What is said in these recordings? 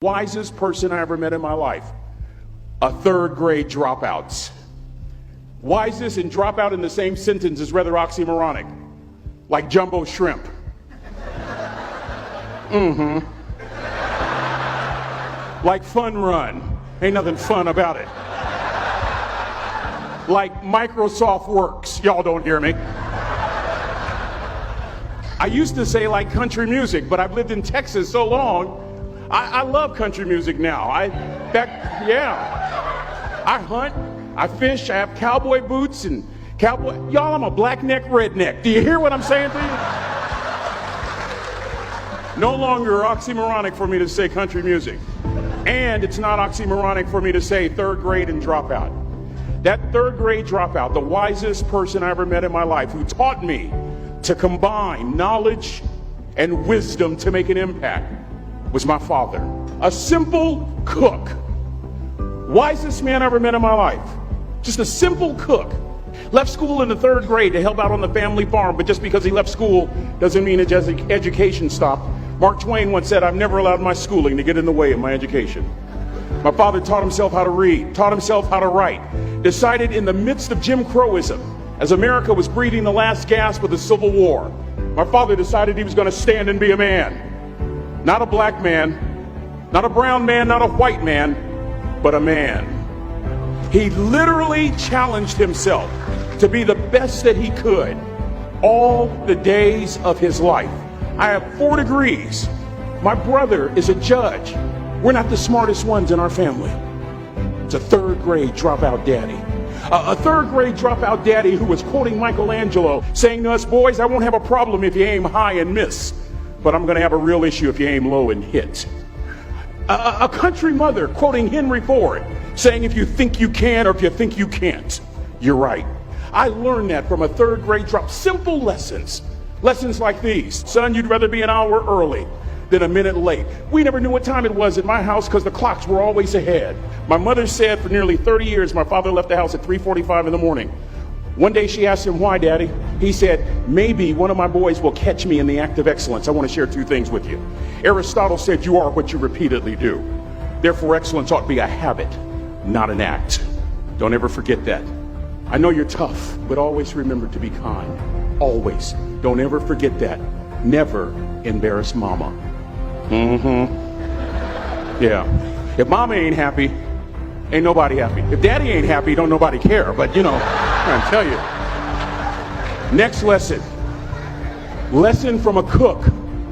Wisest person I ever met in my life, a third grade dropout. Wisest and dropout in the same sentence is rather oxymoronic, like jumbo shrimp. Like fun run, ain't nothing fun about it. Like Microsoft Works, y'all don't hear me. I used to say like country music, but I've lived in Texas so long, I love country music now. I hunt, I fish, I have cowboy boots and cowboy. Y'all, I'm a black neck redneck. Do you hear what I'm saying to you? No longer oxymoronic for me to say country music. And it's not oxymoronic for me to say third grade and dropout. That third grade dropout, the wisest person I ever met in my life, who taught me to combine knowledge and wisdom to make an impact, was my father. A simple cook. Wisest man I ever met in my life. Just a simple cook. Left school in the third grade to help out on the family farm, but just because he left school doesn't mean his education stopped. Mark Twain once said, "I've never allowed my schooling to get in the way of my education." My father taught himself how to read, taught himself how to write, decided in the midst of Jim Crowism, as America was breathing the last gasp of the Civil War, my father decided he was going to stand and be a man. Not a black man, not a brown man, not a white man, but a man. He literally challenged himself to be the best that he could all the days of his life. I have 4 degrees. My brother is a judge. We're not the smartest ones in our family. It's a third grade dropout daddy. A third grade dropout daddy who was quoting Michelangelo, saying to us, "Boys, I won't have a problem if you aim high and miss, but I'm going to have a real issue if you aim low and hit." A country mother quoting Henry Ford, saying, "If you think you can or if you think you can't, you're right." I learned that from a third grade drop. Simple lessons. Lessons like these. Son, you'd rather be an hour early than a minute late. We never knew what time it was at my house because the clocks were always ahead. My mother said for nearly 30 years my father left the house at 3:45 in the morning. One day she asked him, "Why, Daddy?" He said, "Maybe one of my boys will catch me in the act of excellence. I want to share 2 things with you. Aristotle said you are what you repeatedly do. Therefore, excellence ought to be a habit, not an act." Don't ever forget that. I know you're tough, but always remember to be kind. Always. Don't ever forget that. Never embarrass mama. Yeah. If mama ain't happy, ain't nobody happy. If daddy ain't happy, don't nobody care. But you know, I'm trying to tell you. Next lesson. Lesson from a cook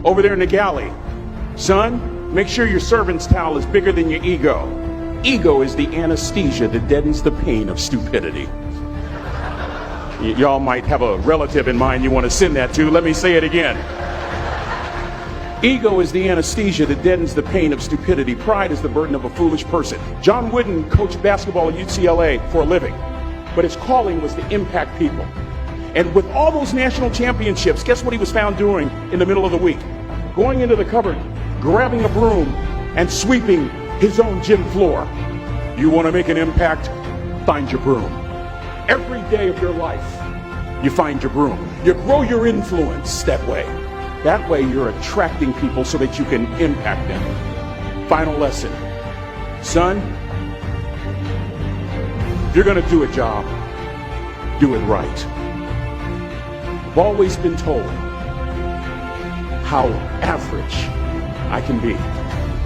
over there in the galley. Son, make sure your servant's towel is bigger than your ego. Ego is the anesthesia that deadens the pain of stupidity. Y'all might have a relative in mind you want to send that to. Let me say it again. Ego is the anesthesia that deadens the pain of stupidity. Pride is the burden of a foolish person. John Wooden coached basketball at UCLA for a living, but his calling was to impact people. And with all those national championships, guess what he was found doing in the middle of the week? Going into the cupboard, grabbing a broom, and sweeping his own gym floor. You want to make an impact? Find your broom. Every day of your life, you find your broom. You grow your influence that way. That way you're attracting people so that you can impact them. Final lesson. Son, if you're going to do a job, do it right. I've always been told how average I can be.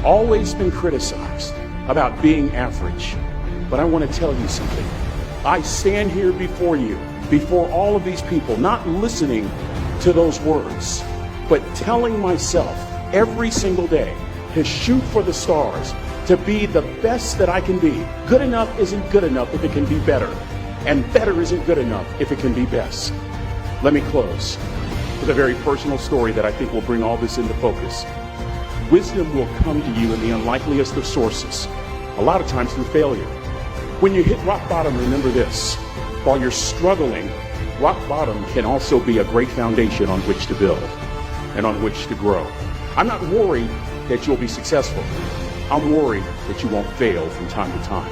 Always been criticized about being average. But I want to tell you something. I stand here before you, before all of these people, not listening to those words, but telling myself every single day to shoot for the stars, to be the best that I can be. Good enough isn't good enough if it can be better, and better isn't good enough if it can be best. Let me close with a very personal story that I think will bring all this into focus. Wisdom will come to you in the unlikeliest of sources, a lot of times through failure. When you hit rock bottom, remember this. While you're struggling, rock bottom can also be a great foundation on which to build and on which to grow. I'm not worried that you'll be successful. I'm worried that you won't fail from time to time.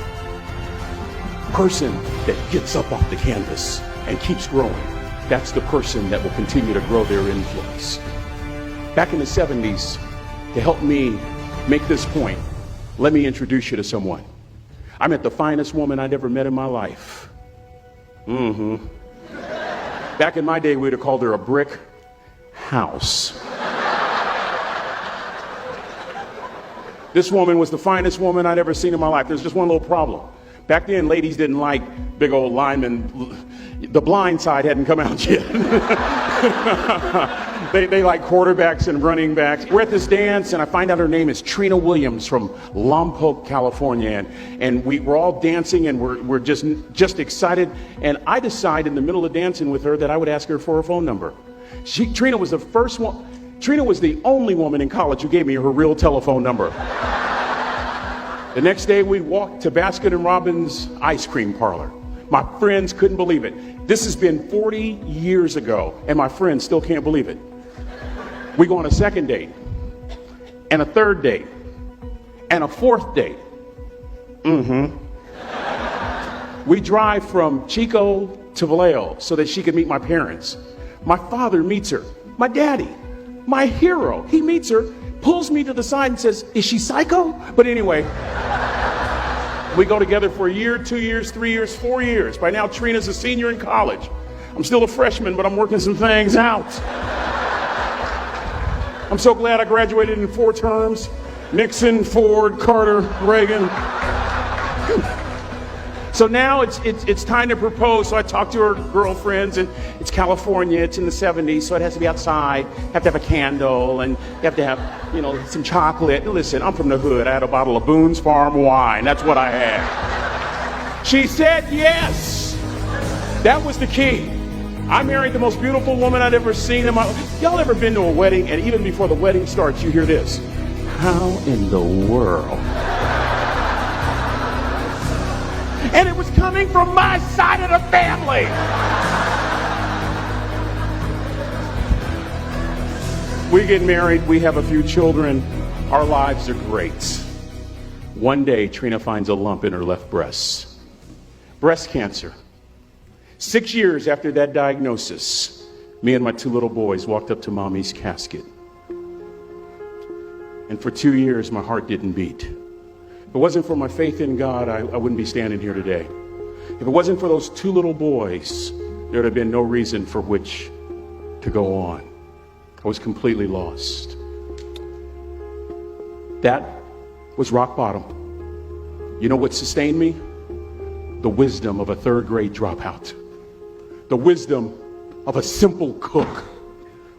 The person that gets up off the canvas and keeps growing, that's the person that will continue to grow their influence. Back in the 70s, to help me make this point, Let me introduce you to someone. I met the finest woman I'd ever met in my life. Back in my day, we'd have called her a brick house. This woman was the finest woman I'd ever seen in my life. There's just one little problem. Back then, ladies didn't like big old linemen. The Blind Side hadn't come out yet. They like quarterbacks and running backs. We're at this dance, and I find out her name is Trina Williams from Lompoc, California. And we're all dancing, and we're just excited. And I decide in the middle of dancing with her that I would ask her for her phone number. Trina was the first one. Trina was the only woman in college who gave me her real telephone number. The next day, we walked to Baskin & Robbins ice cream parlor. My friends couldn't believe it. This has been 40 years ago, and my friends still can't believe it. We go on a second date, and a third date, and a fourth date. We drive from Chico to Vallejo so that she could meet my parents. My father meets her. My daddy, my hero, he meets her, pulls me to the side and says, "Is she psycho?" But anyway, we go together for a year, 2 years, 3 years, 4 years. By now, Trina's a senior in college. I'm still a freshman, but I'm working some things out. I'm so glad I graduated in 4 terms. Nixon, Ford, Carter, Reagan. So now it's time to propose. So I talk to her girlfriends, and it's California. It's in the 70s, so it has to be outside. Have to have a candle, and you have to have, some chocolate. Listen, I'm from the hood. I had a bottle of Boone's Farm wine. That's what I had. She said yes. That was the key. I married the most beautiful woman I'd ever seen in my life. Y'all ever been to a wedding, and even before the wedding starts, you hear this? How in the world? And it was coming from my side of the family. We get married, we have a few children, our lives are great. One day, Trina finds a lump in her left breast. Breast cancer. 6 years after that diagnosis, me and my 2 little boys walked up to Mommy's casket. And for 2 years, my heart didn't beat. If it wasn't for my faith in God, I wouldn't be standing here today. If it wasn't for those 2 little boys, there would have been no reason for which to go on. I was completely lost. That was rock bottom. You know what sustained me? The wisdom of a 3rd grade dropout. The wisdom of a simple cook.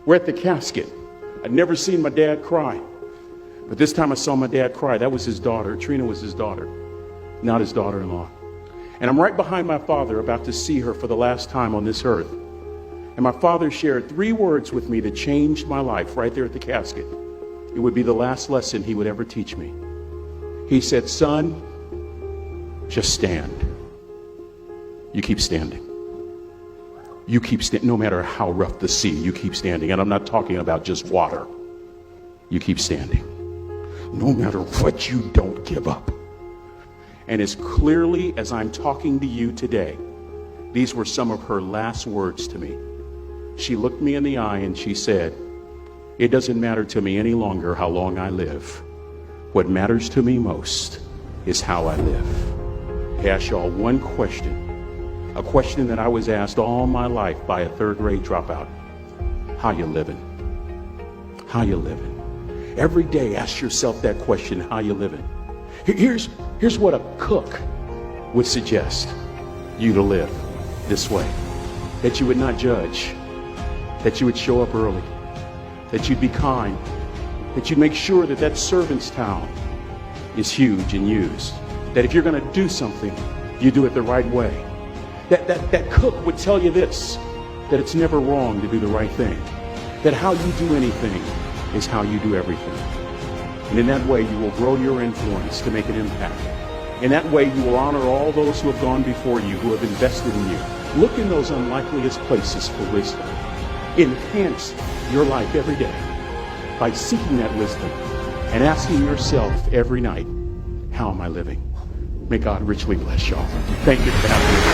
We're at the casket. I'd never seen my dad cry. But this time I saw my dad cry. That was his daughter. Trina was his daughter, not his daughter-in-law. And I'm right behind my father, about to see her for the last time on this earth. And my father shared 3 words with me that changed my life right there at the casket. It would be the last lesson he would ever teach me. He said, "Son, just stand. You keep standing. You keep standing. No matter how rough the sea, you keep standing." And I'm not talking about just water. You keep standing. No matter what, you don't give up. And as clearly as I'm talking to you today, these were some of her last words to me. She looked me in the eye and she said, "It doesn't matter to me any longer how long I live. What matters to me most is how I live." I ask y'all one question, a question that I was asked all my life by a 3rd grade dropout. How you living? How you living? Every day, ask yourself that question, how you living? Here's what a cook would suggest you to live this way. That you would not judge, that you would show up early, that you'd be kind, that you'd make sure that that servant's towel is huge and used, that if you're going to do something, you do it the right way. That cook would tell you this, that it's never wrong to do the right thing, that how you do anything is how you do everything. And in that way, you will grow your influence to make an impact. In that way, you will honor all those who have gone before you, who have invested in you. Look in those unlikeliest places for wisdom. Enhance your life every day by seeking that wisdom and asking yourself every night, how am I living? May God richly bless y'all. Thank you for having me.